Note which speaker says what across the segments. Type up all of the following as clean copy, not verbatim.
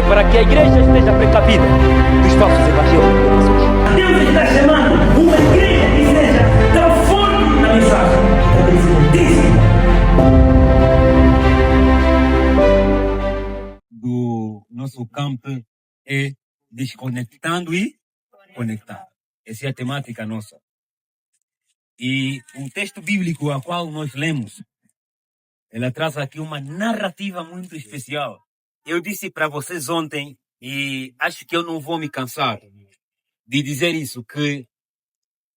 Speaker 1: é para que a igreja esteja precavida dos falsos evangélicos.
Speaker 2: Deus está chamando uma igreja que seja transforme na mensagem da transcendência
Speaker 3: do nosso campo é desconectando e conectando. Essa é a temática nossa. E o texto bíblico a qual nós lemos, ela traz aqui uma narrativa muito especial. Eu disse para vocês ontem, e acho que eu não vou me cansar de dizer isso, que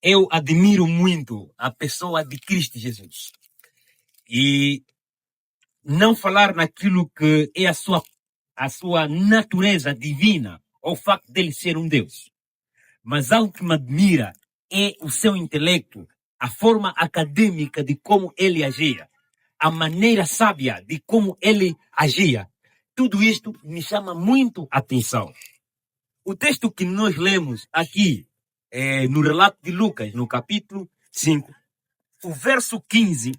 Speaker 3: eu admiro muito a pessoa de Cristo Jesus. E não falar naquilo que é a sua natureza divina, ou o facto dele ser um Deus. Mas algo que me admira é o seu intelecto, a forma acadêmica de como ele agia, a maneira sábia de como ele agia. Tudo isto me chama muito a atenção. O texto que nós lemos aqui, no relato de Lucas, no capítulo 5, o verso 15,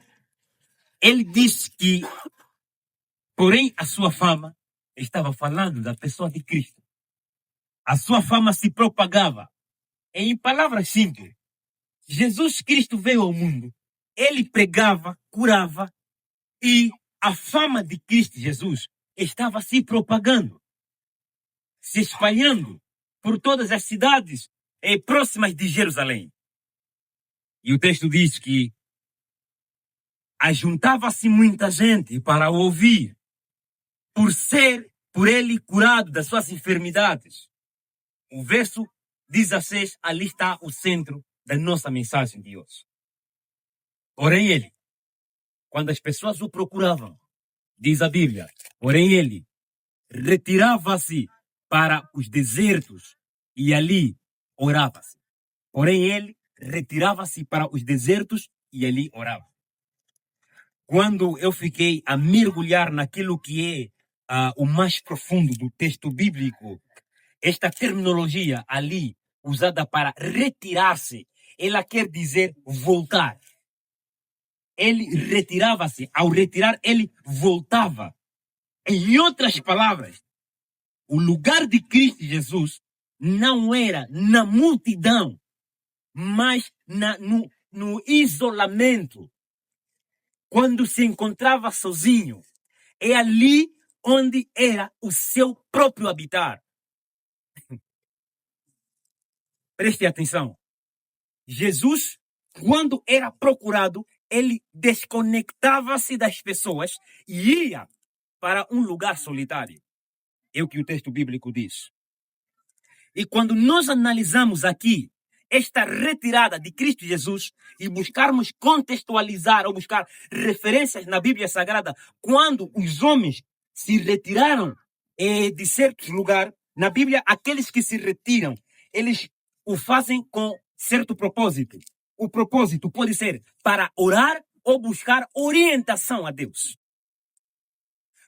Speaker 3: ele diz que, porém, a sua fama, estava falando da pessoa de Cristo. A sua fama se propagava. Em palavras simples, Jesus Cristo veio ao mundo. Ele pregava, curava, e a fama de Cristo Jesus estava se propagando, se espalhando por todas as cidades próximas de Jerusalém. E o texto diz que ajuntava-se muita gente para ouvir, por ele curado das suas enfermidades. O verso 16, ali está o centro da nossa mensagem de hoje. Porém ele, quando as pessoas o procuravam, diz a Bíblia, porém ele retirava-se para os desertos e ali orava-se. Porém ele retirava-se para os desertos e ali orava. Quando eu fiquei a mergulhar naquilo que é o mais profundo do texto bíblico, esta terminologia ali, usada para retirar-se, ela quer dizer voltar. Ele retirava-se, ao retirar, ele voltava. Em outras palavras, o lugar de Cristo Jesus não era na multidão, mas no isolamento. Quando se encontrava sozinho, é ali onde era o seu próprio habitar. Preste atenção. Jesus, quando era procurado, ele desconectava-se das pessoas e ia para um lugar solitário. É o que o texto bíblico diz. E quando nós analisamos aqui esta retirada de Cristo Jesus e buscarmos contextualizar ou buscar referências na Bíblia Sagrada, quando os homens se retiraram de certos lugares, na Bíblia, aqueles que se retiram, eles o fazem com certo propósito. O propósito pode ser para orar ou buscar orientação a Deus.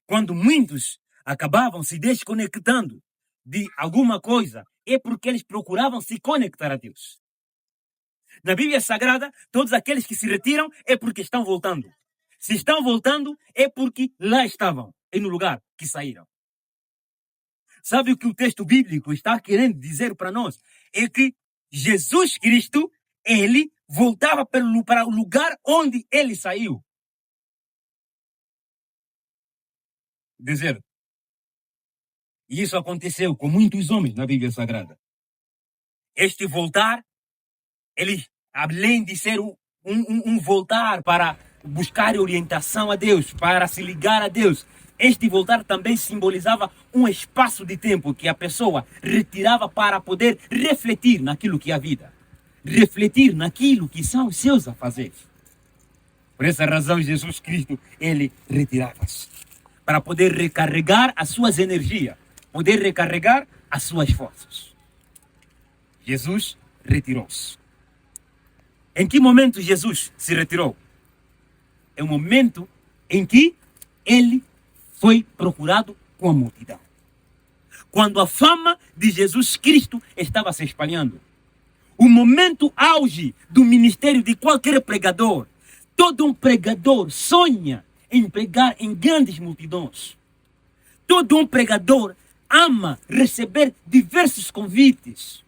Speaker 3: Quando muitos acabavam se desconectando de alguma coisa, é porque eles procuravam se conectar a Deus. Na Bíblia Sagrada, todos aqueles que se retiram é porque estão voltando. Se estão voltando, é porque lá estavam, e no lugar que saíram. Sabe o que o texto bíblico está querendo dizer para nós? É que Jesus Cristo, ele voltava para o lugar onde ele saiu. Deserto. E isso aconteceu com muitos homens na Bíblia Sagrada. Este voltar, ele, além de ser um voltar para buscar orientação a Deus, para se ligar a Deus, este voltar também simbolizava um espaço de tempo que a pessoa retirava para poder refletir naquilo que é a vida. Refletir naquilo que são os seus afazeres. Por essa razão, Jesus Cristo, ele retirava-se para poder recarregar as suas energias, poder recarregar as suas forças. Jesus retirou-se. Em que momento Jesus se retirou? É o momento em que ele foi procurado com a multidão. Quando a fama de Jesus Cristo estava se espalhando. O momento auge do ministério de qualquer pregador. Todo um pregador sonha em pregar em grandes multidões. Todo um pregador ama receber diversos convites.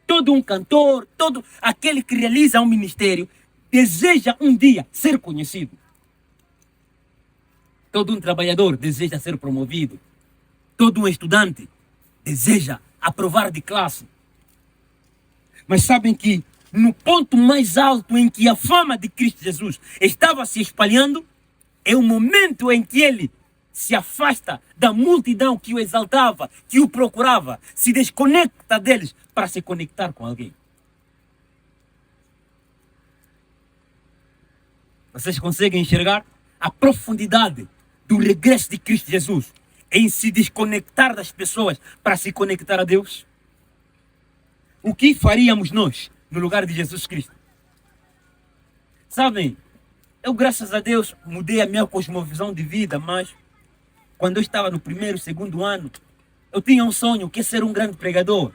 Speaker 3: Todo um cantor, todo aquele que realiza um ministério, deseja um dia ser conhecido. Todo um trabalhador deseja ser promovido. Todo um estudante deseja aprovar de classe. Mas sabem que no ponto mais alto em que a fama de Cristo Jesus estava se espalhando, é o momento em que ele se afasta da multidão que o exaltava, que o procurava, se desconecta deles para se conectar com alguém. Vocês conseguem enxergar a profundidade do regresso de Cristo Jesus em se desconectar das pessoas para se conectar a Deus? O que faríamos nós no lugar de Jesus Cristo? Sabem, eu, graças a Deus, mudei a minha cosmovisão de vida, mas quando eu estava no primeiro, segundo ano, eu tinha um sonho, que é ser um grande pregador.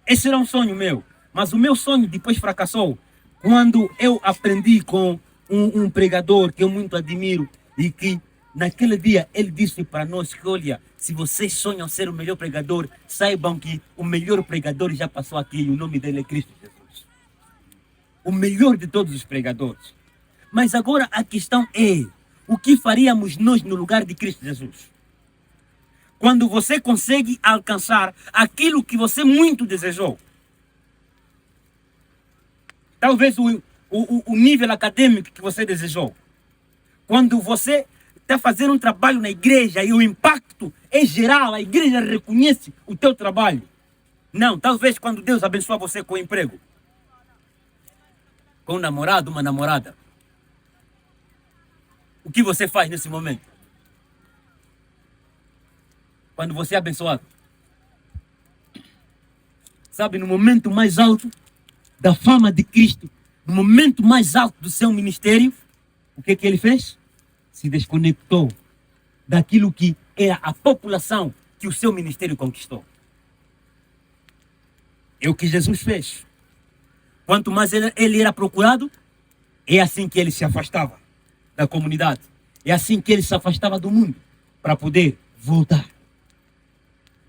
Speaker 3: Esse era um sonho meu, mas o meu sonho depois fracassou quando eu aprendi com um pregador que eu muito admiro e que naquele dia ele disse para nós que, olha, se vocês sonham ser o melhor pregador, saibam que o melhor pregador já passou aqui e o nome dele é Cristo Jesus. O melhor de todos os pregadores. Mas agora a questão é, o que faríamos nós no lugar de Cristo Jesus? Quando você consegue alcançar aquilo que você muito desejou. Talvez o nível acadêmico que você desejou. Quando você está fazendo um trabalho na igreja e o impacto é geral, a igreja reconhece o teu trabalho. Não, talvez quando Deus abençoa você com emprego. Com um namorado, uma namorada. O que você faz nesse momento? Quando você é abençoado. Sabe, no momento mais alto da fama de Cristo, no momento mais alto do seu ministério, o que ele fez? Se desconectou daquilo que era a população que o seu ministério conquistou. É o que Jesus fez. Quanto mais ele era procurado, é assim que ele se afastava da comunidade. É assim que ele se afastava do mundo para poder voltar.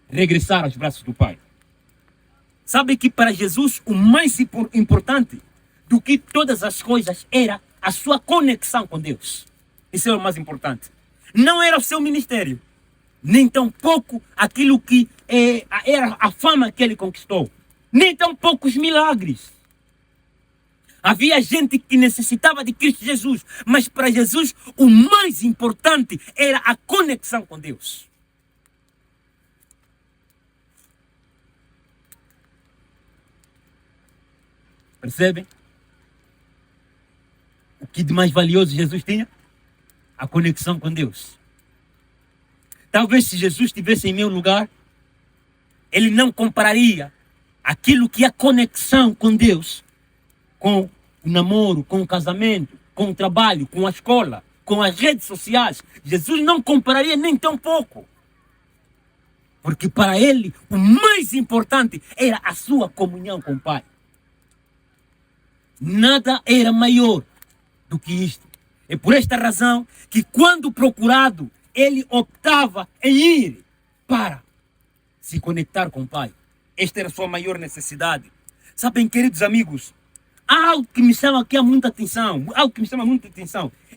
Speaker 3: Regressar aos braços do Pai. Sabe que para Jesus o mais importante do que todas as coisas era a sua conexão com Deus. Isso é o mais importante. Não era o seu ministério, nem tampouco aquilo que era a fama que ele conquistou, nem tampouco os milagres. Havia gente que necessitava de Cristo Jesus, mas para Jesus o mais importante era a conexão com Deus. Percebem? O que de mais valioso Jesus tinha? A conexão com Deus. Talvez se Jesus estivesse em meu lugar, ele não compararia aquilo que é a conexão com Deus com o namoro, com o casamento, com o trabalho, com a escola, com as redes sociais. Jesus não compararia nem tão pouco. Porque para ele o mais importante era a sua comunhão com o Pai. Nada era maior do que isto. É por esta razão que quando procurado, ele optava em ir para se conectar com o Pai. Esta era a sua maior necessidade. Sabem, queridos amigos, há algo que me chama aqui muita atenção,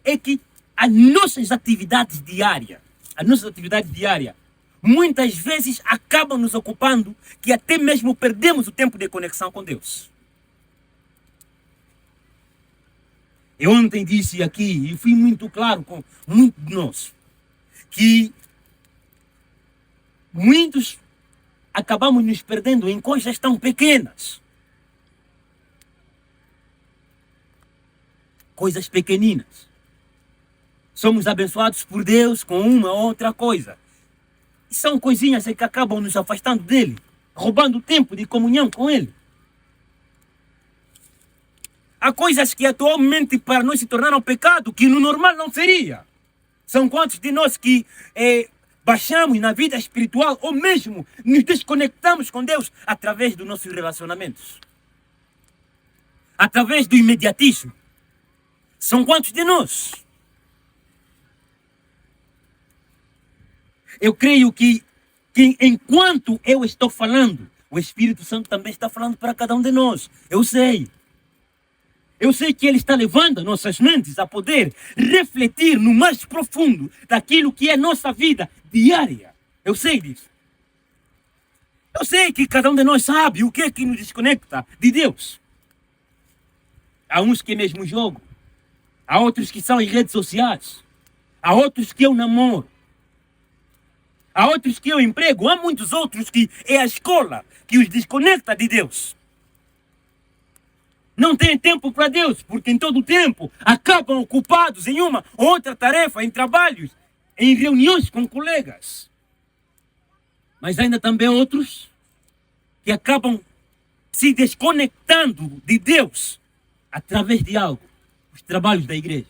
Speaker 3: é que as nossas atividades diárias, muitas vezes acabam nos ocupando que até mesmo perdemos o tempo de conexão com Deus. Eu ontem disse aqui, e fui muito claro com muitos de nós, que muitos acabamos nos perdendo em coisas tão pequenas. Coisas pequeninas. Somos abençoados por Deus com uma ou outra coisa. E são coisinhas que acabam nos afastando dele, roubando tempo de comunhão com ele. Há coisas que atualmente para nós se tornaram pecado, que no normal não seria. São quantos de nós que baixamos na vida espiritual ou mesmo nos desconectamos com Deus através dos nossos relacionamentos. Através do imediatismo. São quantos de nós? eu creio que enquanto eu estou falando, o Espírito Santo também está falando para cada um de nós. Eu sei. Eu sei que Ele está levando nossas mentes a poder refletir no mais profundo daquilo que é nossa vida diária. Eu sei disso. Eu sei que cada um de nós sabe o que é que nos desconecta de Deus. Há uns que mesmo jogam. Há outros que são em redes sociais. Há outros que eu namoro. Há outros que eu emprego. Há muitos outros que é a escola que os desconecta de Deus. Não têm tempo para Deus, porque em todo o tempo acabam ocupados em uma ou outra tarefa, em trabalhos, em reuniões com colegas. Mas ainda também outros que acabam se desconectando de Deus através de algo, os trabalhos da igreja.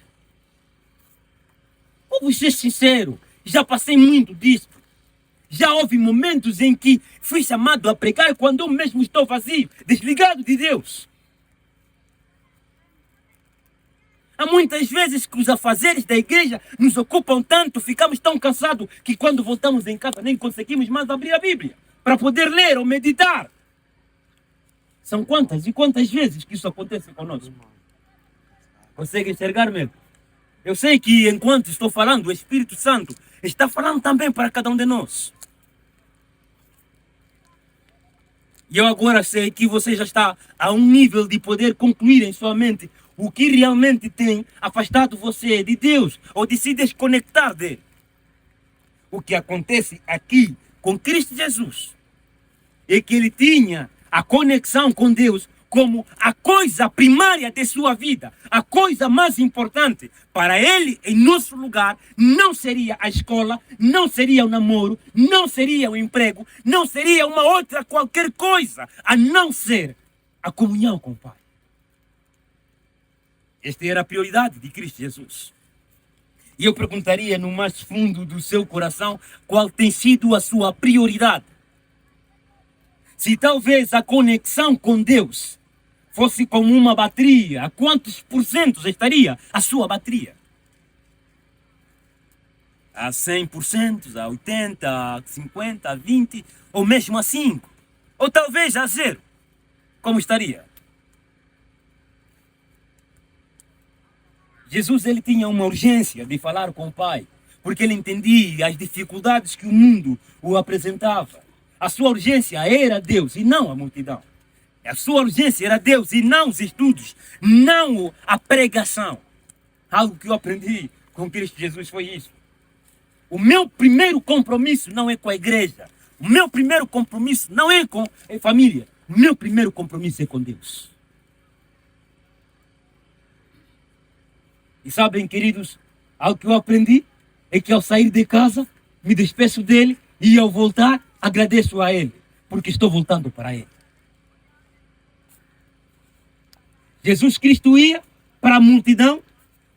Speaker 3: Vou ser sincero, já passei muito disso. Já houve momentos em que fui chamado a pregar quando eu mesmo estou vazio, desligado de Deus. Há muitas vezes que os afazeres da igreja nos ocupam tanto, ficamos tão cansados que quando voltamos em casa nem conseguimos mais abrir a Bíblia para poder ler ou meditar. São quantas e quantas vezes que isso acontece conosco? Consegue enxergar mesmo? Eu sei que enquanto estou falando, o Espírito Santo está falando também para cada um de nós. E eu agora sei que você já está a um nível de poder concluir em sua mente o que realmente tem afastado você de Deus ou de se desconectar dele. O que acontece aqui com Cristo Jesus é que ele tinha a conexão com Deus como a coisa primária de sua vida, a coisa mais importante. Para ele, em nosso lugar, não seria a escola, não seria o namoro, não seria o emprego, não seria uma outra qualquer coisa, a não ser a comunhão com o Pai. Esta era a prioridade de Cristo Jesus. E eu perguntaria no mais fundo do seu coração qual tem sido a sua prioridade. Se talvez a conexão com Deus fosse como uma bateria, a quantos porcentos estaria a sua bateria? A 100%, a 80%, a 50%, a 20%, ou mesmo a 5%? Ou talvez a 0%? Como estaria? Jesus ele tinha uma urgência de falar com o Pai, porque ele entendia as dificuldades que o mundo o apresentava. A sua urgência era Deus e não a multidão. A sua urgência era Deus e não os estudos, não a pregação. Algo que eu aprendi com Cristo Jesus foi isso. O meu primeiro compromisso não é com a igreja. O meu primeiro compromisso não é com a família. O meu primeiro compromisso é com Deus. E sabem, queridos, algo que eu aprendi é que ao sair de casa, me despeço dele e ao voltar, agradeço a ele, porque estou voltando para ele. Jesus Cristo ia para a multidão,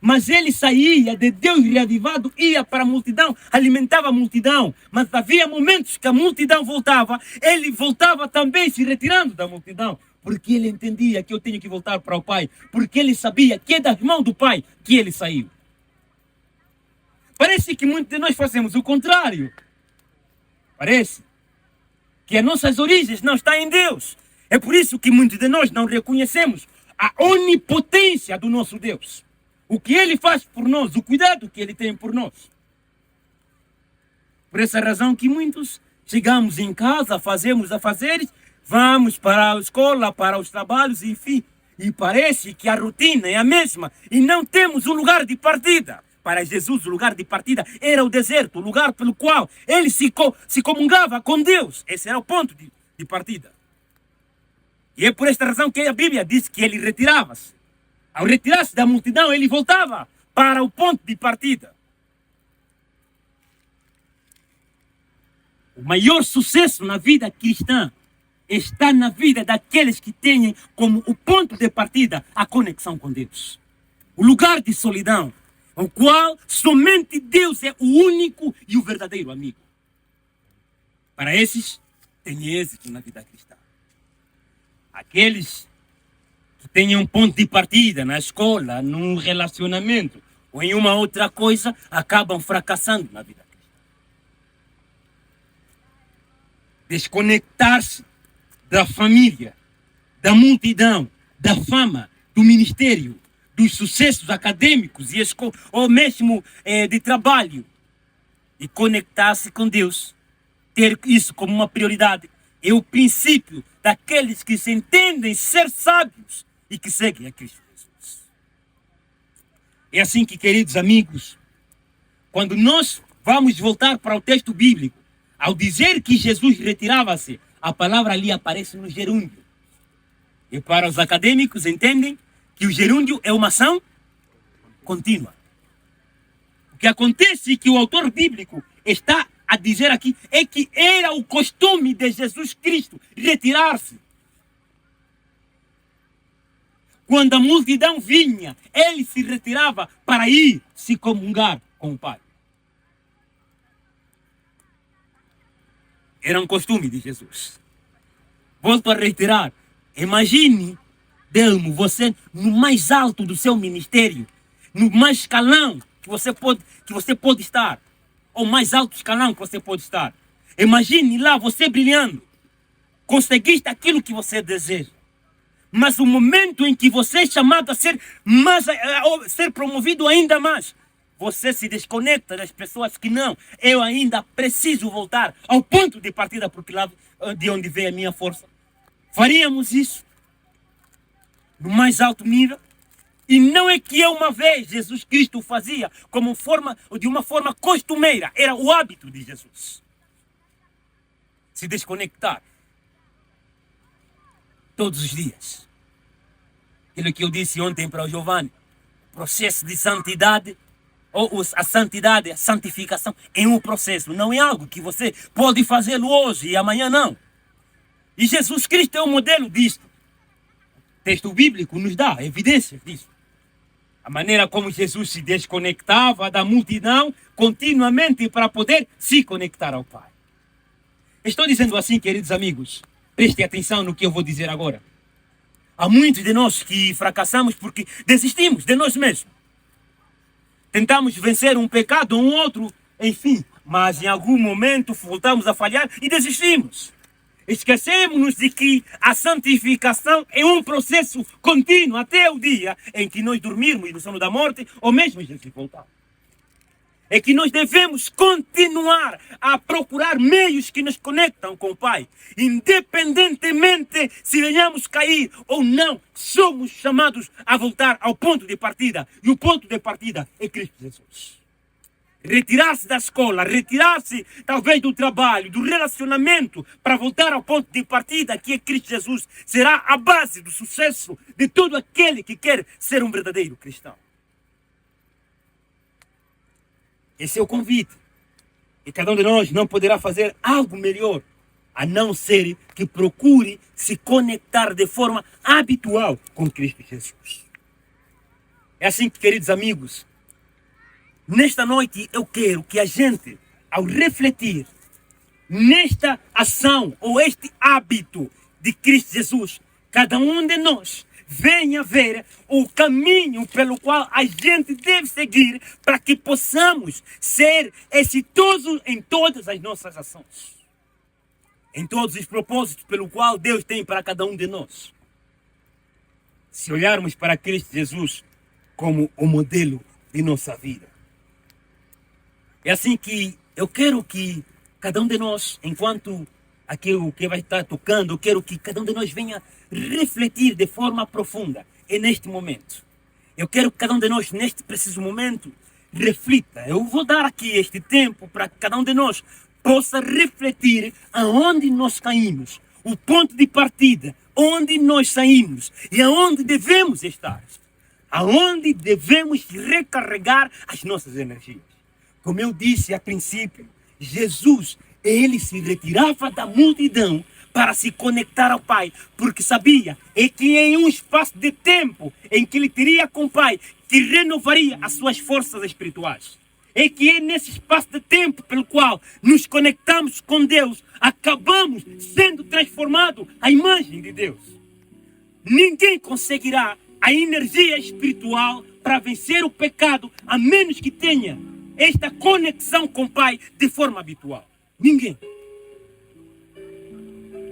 Speaker 3: mas ele saía de Deus reavivado, ia para a multidão, alimentava a multidão. Mas havia momentos que a multidão voltava, ele voltava também se retirando da multidão, porque ele entendia que eu tenho que voltar para o Pai, porque ele sabia que é das mãos do Pai que ele saiu. Parece que muitos de nós fazemos o contrário. Parece que as nossas origens não estão em Deus. É por isso que muitos de nós não reconhecemos a onipotência do nosso Deus. O que ele faz por nós, o cuidado que ele tem por nós. Por essa razão que muitos chegamos em casa, fazemos afazeres, vamos para a escola, para os trabalhos, enfim. E parece que a rotina é a mesma e não temos um lugar de partida. Para Jesus, o lugar de partida era o deserto, o lugar pelo qual ele se comungava com Deus. Esse era o ponto de partida. E é por esta razão que a Bíblia diz que ele retirava-se. Ao retirar-se da multidão, ele voltava para o ponto de partida. O maior sucesso na vida cristã está na vida daqueles que têm como o ponto de partida a conexão com Deus. O lugar de solidão, o qual somente Deus é o único e o verdadeiro amigo. Para esses, tem êxito na vida cristã. Aqueles que têm um ponto de partida na escola, num relacionamento ou em uma outra coisa, acabam fracassando na vida cristã. desconectar-se da família, da multidão, da fama, do ministério, dos sucessos acadêmicos ou mesmo de trabalho, e conectar-se com Deus, ter isso como uma prioridade, é o princípio daqueles que se entendem ser sábios e que seguem a Cristo Jesus. É assim que, queridos amigos, quando nós vamos voltar para o texto bíblico, ao dizer que Jesus retirava-se, a palavra ali aparece no gerúndio. E para os acadêmicos entendem que o gerúndio é uma ação contínua. O que acontece é que o autor bíblico está a dizer aqui é que era o costume de Jesus Cristo retirar-se. Quando a multidão vinha, ele se retirava para ir se comungar com o Pai. Era um costume de Jesus. Volto a reiterar. Imagine, Delmo, você no mais alto do seu ministério, no mais escalão que você pode estar, ou mais alto escalão que você pode estar. Imagine lá você brilhando. Conseguiste aquilo que você deseja. Mas o momento em que você é chamado a ser promovido ainda mais, você se desconecta das pessoas que não. Eu ainda preciso voltar ao ponto de partida, porque lá de onde vem a minha força. Faríamos isso no mais alto nível. E não é que uma vez Jesus Cristo fazia de uma forma costumeira. Era o hábito de Jesus. Se desconectar. Todos os dias. Aquilo que eu disse ontem para o Giovanni. O processo de santidade, ou a santidade, a santificação, é um processo. Não é algo que você pode fazê-lo hoje e amanhã não. E Jesus Cristo é o modelo disso. O texto bíblico nos dá evidências disso. A maneira como Jesus se desconectava da multidão continuamente para poder se conectar ao Pai. Estou dizendo assim, queridos amigos, prestem atenção no que eu vou dizer agora. Há muitos de nós que fracassamos porque desistimos de nós mesmos. Tentamos vencer um pecado ou um outro, enfim, mas em algum momento voltamos a falhar e desistimos. Esquecemos de que a santificação é um processo contínuo até o dia em que nós dormirmos no sono da morte ou mesmo Jesus voltar. É que nós devemos continuar a procurar meios que nos conectam com o Pai. Independentemente se venhamos cair ou não, somos chamados a voltar ao ponto de partida. E o ponto de partida é Cristo Jesus. Retirar-se da escola, retirar-se talvez do trabalho, do relacionamento, para voltar ao ponto de partida que é Cristo Jesus, será a base do sucesso de todo aquele que quer ser um verdadeiro cristão. Esse é o convite. E cada um de nós não poderá fazer algo melhor, a não ser que procure se conectar de forma habitual com Cristo Jesus. É assim que, queridos amigos, nesta noite eu quero que a gente, ao refletir nesta ação ou este hábito de Cristo Jesus, cada um de nós venha ver o caminho pelo qual a gente deve seguir para que possamos ser exitosos em todas as nossas ações. Em todos os propósitos pelo qual Deus tem para cada um de nós. Se olharmos para Cristo Jesus como o modelo de nossa vida. É assim que eu quero que cada um de nós, enquanto aquilo que vai estar tocando, eu quero que cada um de nós venha refletir de forma profunda. E neste momento, eu quero que cada um de nós, neste preciso momento, reflita. Eu vou dar aqui este tempo para que cada um de nós possa refletir aonde nós caímos, o ponto de partida, onde nós saímos e aonde devemos estar. Aonde devemos recarregar as nossas energias. Como eu disse a princípio, Jesus, ele se retirava da multidão para se conectar ao Pai, porque sabia que em um espaço de tempo em que ele teria com o Pai, que renovaria as suas forças espirituais. É que é nesse espaço de tempo pelo qual nos conectamos com Deus, acabamos sendo transformados à imagem de Deus. Ninguém conseguirá a energia espiritual para vencer o pecado, a menos que tenha esta conexão com o Pai de forma habitual. Ninguém.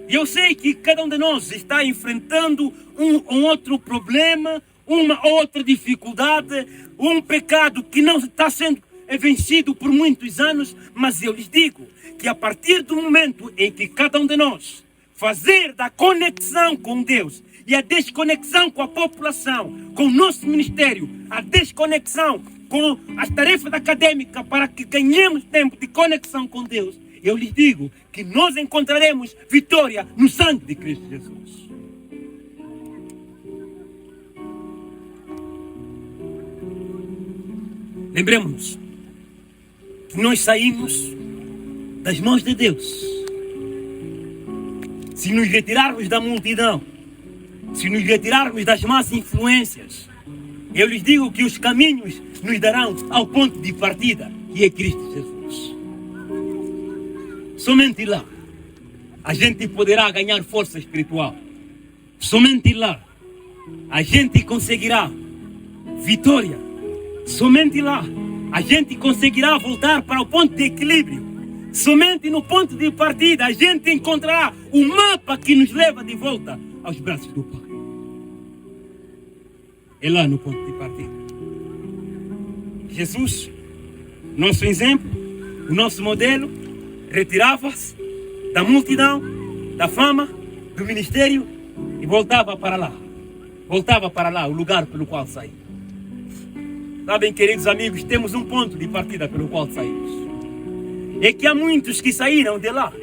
Speaker 3: E eu sei que cada um de nós está enfrentando um outro problema, uma outra dificuldade, um pecado que não está sendo vencido por muitos anos, mas eu lhes digo que a partir do momento em que cada um de nós fazer da conexão com Deus e a desconexão com a população, com o nosso ministério, a desconexão com as tarefas acadêmicas para que ganhemos tempo de conexão com Deus, eu lhes digo que nós encontraremos vitória no sangue de Cristo Jesus. Lembremos-nos que nós saímos das mãos de Deus. Se nos retirarmos da multidão, se nos retirarmos das más influências, eu lhes digo que os caminhos nos darão ao ponto de partida, que é Cristo Jesus. Somente lá a gente poderá ganhar força espiritual. Somente lá a gente conseguirá vitória. Somente lá a gente conseguirá voltar para o ponto de equilíbrio. Somente no ponto de partida a gente encontrará o mapa que nos leva de volta aos braços do Pai. É lá no ponto de partida. Jesus, nosso exemplo, o nosso modelo, retirava-se da multidão, da fama, do ministério e voltava para lá. Voltava para lá, o lugar pelo qual saiu. Sabem, queridos amigos, temos um ponto de partida pelo qual saímos. É que há muitos que saíram de lá,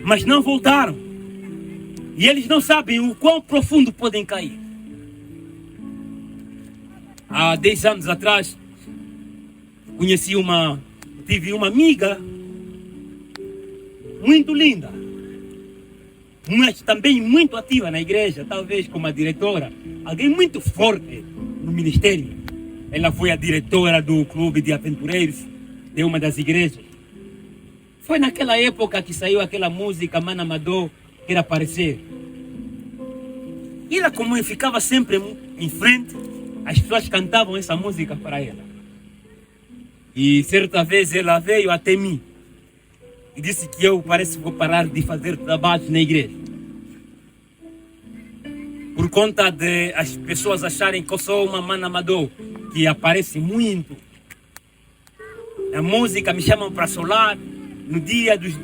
Speaker 3: mas não voltaram. E eles não sabem o quão profundo podem cair. Há 10 anos atrás, tive uma amiga muito linda, mas também muito ativa na igreja, talvez como a diretora, alguém muito forte no ministério. Ela foi a diretora do clube de aventureiros de uma das igrejas. Foi naquela época que saiu aquela música Mana Amador, que era aparecer. E ela, como ficava sempre em frente, as pessoas cantavam essa música para ela. E certa vez ela veio até mim e disse que eu parece que vou parar de fazer trabalho na igreja. Por conta de as pessoas acharem que eu sou uma Mana Amador, que aparece muito. A música me chamam para solar. No dia dos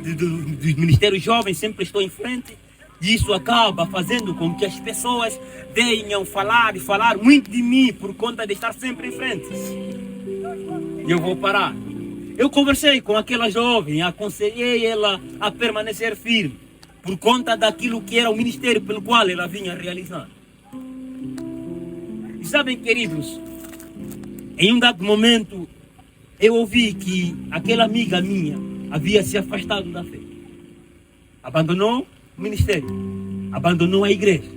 Speaker 3: ministérios jovens sempre estou em frente. E isso acaba fazendo com que as pessoas venham falar e falar muito de mim por conta de estar sempre em frente. E eu vou parar. Eu conversei com aquela jovem, aconselhei ela a permanecer firme por conta daquilo que era o ministério pelo qual ela vinha realizando. E sabem, queridos, em um dado momento eu ouvi que aquela amiga minha havia se afastado da fé. Abandonou o ministério, abandonou a igreja.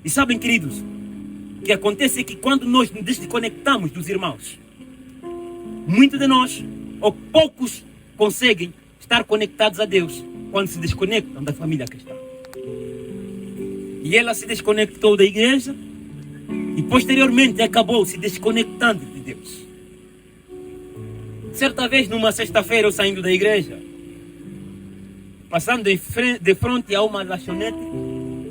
Speaker 3: E sabem, queridos, o que acontece é que quando nós nos desconectamos dos irmãos, muitos de nós, ou poucos, conseguem estar conectados a Deus quando se desconectam da família cristã. E ela se desconectou da igreja e posteriormente acabou se desconectando de Deus. Certa vez, numa sexta-feira, eu saindo da igreja, passando de frente a uma lanchonete,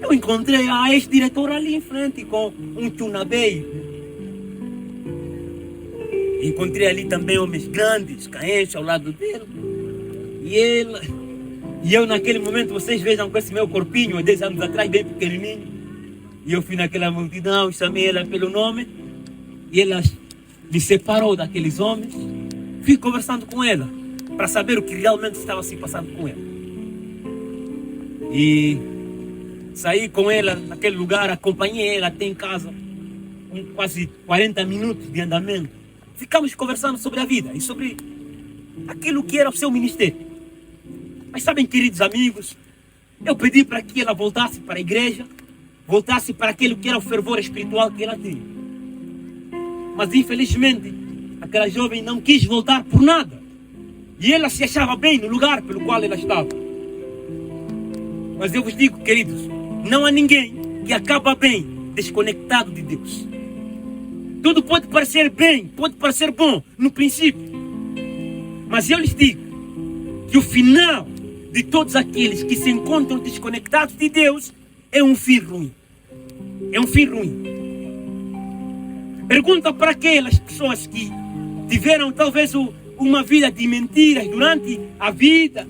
Speaker 3: eu encontrei a ex-diretora ali em frente com um tchunabei. Encontrei ali também homens grandes, caenches ao lado dele. E eu naquele momento, vocês vejam com esse meu corpinho, 10 anos atrás, bem pequenininho. E eu fui naquela multidão, chamei ela pelo nome. E ela me separou daqueles homens. Fui conversando com ela, para saber o que realmente estava se passando com ela. E saí com ela naquele lugar, acompanhei ela até em casa, com quase 40 minutos de andamento. Ficamos conversando sobre a vida e sobre aquilo que era o seu ministério. Mas sabem, queridos amigos, eu pedi para que ela voltasse para a igreja, voltasse para aquilo que era o fervor espiritual que ela tinha. Mas infelizmente, aquela jovem não quis voltar por nada. E ela se achava bem no lugar pelo qual ela estava. Mas eu vos digo, queridos, não há ninguém que acaba bem desconectado de Deus. Tudo pode parecer bem, pode parecer bom no princípio. Mas eu lhes digo que o final de todos aqueles que se encontram desconectados de Deus é um fim ruim. É um fim ruim. Pergunta para aquelas pessoas que tiveram talvez uma vida de mentiras durante a vida.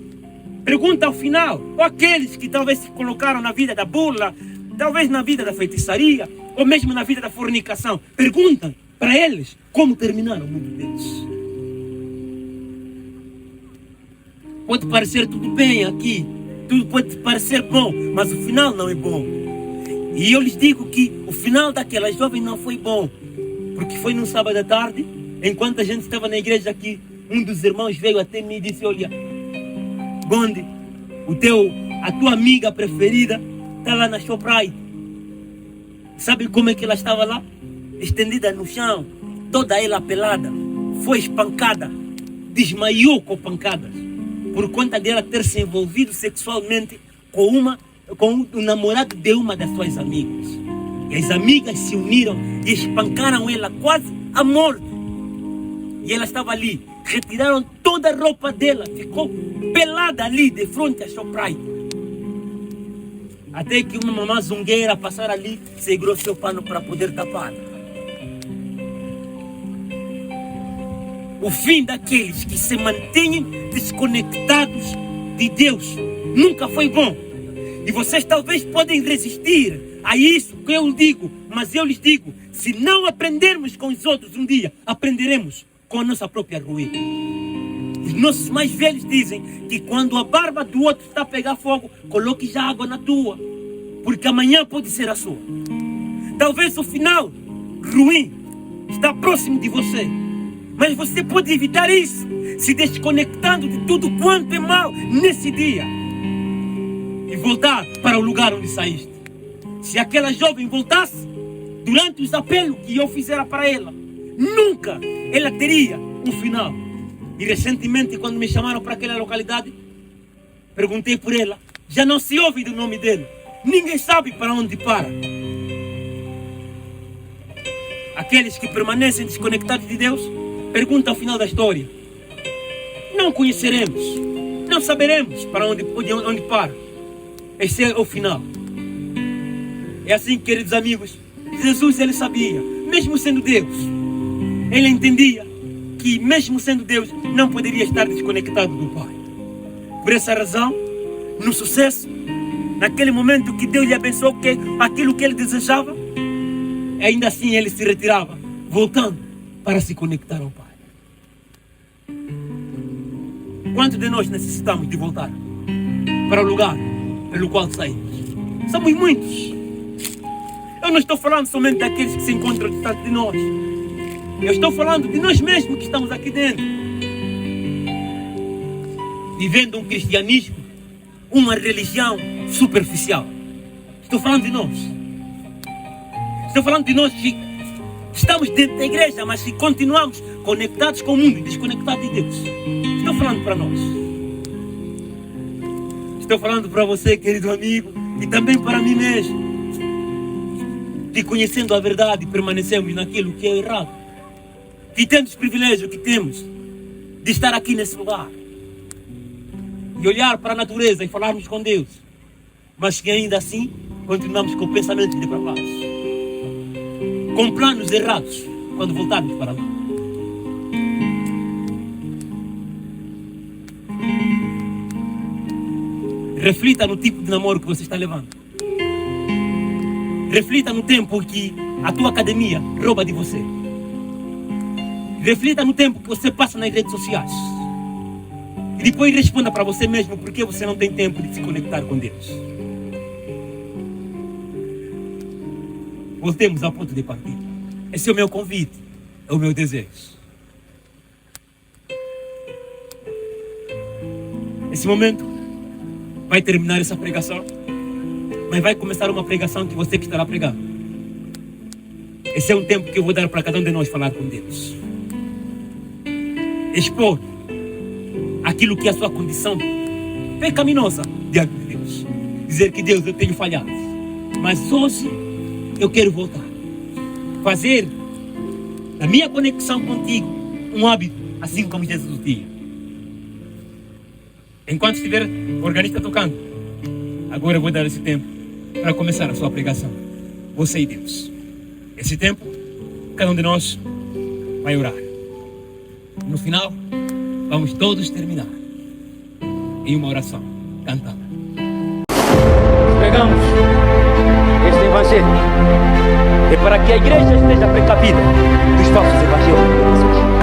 Speaker 3: Pergunta ao final. Ou aqueles que talvez se colocaram na vida da burla, talvez na vida da feitiçaria, ou mesmo na vida da fornicação. Pergunta para eles como terminaram o mundo deles. Pode parecer tudo bem aqui, tudo pode parecer bom, mas o final não é bom. E eu lhes digo que o final daquela jovem não foi bom, porque foi num sábado à tarde, enquanto a gente estava na igreja aqui, um dos irmãos veio até mim e disse: olha, Gondi, a tua amiga preferida está lá na Shoprite. Sabe como é que ela estava lá? Estendida no chão, toda ela pelada, foi espancada, desmaiou com pancadas, por conta dela ter se envolvido sexualmente com o namorado de uma das suas amigas. E as amigas se uniram e espancaram ela quase à morte. E ela estava ali, retiraram toda a roupa dela, ficou pelada ali de frente à Shoprite. Até que uma mamã zungueira passar ali, segurou seu pano para poder tapar. O fim daqueles que se mantêm desconectados de Deus nunca foi bom. E vocês talvez podem resistir a isso que eu digo, mas eu lhes digo, se não aprendermos com os outros um dia, aprenderemos com a nossa própria ruína. Os nossos mais velhos dizem que quando a barba do outro está a pegar fogo, coloque já água na tua, porque amanhã pode ser a sua. Talvez o final ruim está próximo de você, mas você pode evitar isso se desconectando de tudo quanto é mal nesse dia e voltar para o lugar onde saíste. Se aquela jovem voltasse durante os apelos que eu fizera para ela, nunca ela teria um final. E recentemente, quando me chamaram para aquela localidade, perguntei por ela, já não se ouve do nome dele, ninguém sabe para onde para. Aqueles que permanecem desconectados de Deus, pergunta ao final da história, não conheceremos, não saberemos para onde para. Esse é o final. É assim, queridos amigos, Jesus, ele sabia, mesmo sendo Deus, ele entendia que mesmo sendo Deus, não poderia estar desconectado do Pai. Por essa razão, no sucesso, naquele momento que Deus lhe abençoou, que aquilo que ele desejava, ainda assim ele se retirava, voltando para se conectar ao Pai. Quantos de nós necessitamos de voltar para o lugar pelo qual saímos? Somos muitos. Eu não estou falando somente daqueles que se encontram distante de nós. Eu estou falando de nós mesmos que estamos aqui dentro, vivendo um cristianismo, uma religião superficial. Estou falando de nós. Estou falando de nós que estamos dentro da igreja, mas que continuamos conectados com o mundo e desconectados de Deus. Estou falando para nós. Estou falando para você, querido amigo, e também para mim mesmo, que conhecendo a verdade permanecemos naquilo que é errado, que temos o privilégio que temos de estar aqui nesse lugar e olhar para a natureza e falarmos com Deus, mas que ainda assim continuamos com pensamentos depravados, com planos errados quando voltarmos para lá. Reflita no tipo de namoro que você está levando. Reflita no tempo que a tua academia rouba de você. Reflita no tempo que você passa nas redes sociais. E depois responda para você mesmo por que você não tem tempo de se conectar com Deus. Voltemos ao ponto de partida. Esse é o meu convite, é o meu desejo. Esse momento vai terminar essa pregação, mas vai começar uma pregação que você que estará pregando. Esse é um tempo que eu vou dar para cada um de nós falar com Deus. Expor aquilo que é a sua condição pecaminosa diante de Deus. Dizer que Deus, eu tenho falhado, mas hoje eu quero voltar. Fazer da minha conexão contigo um hábito, assim como Jesus tinha. Enquanto estiver o organista tocando, agora eu vou dar esse tempo para começar a sua pregação. Você e Deus. Esse tempo, cada um de nós vai orar. No final, vamos todos terminar em uma oração, cantando.
Speaker 1: Pregamos este evangelho é para que a igreja esteja precavida dos falsos evangelhos de Jesus.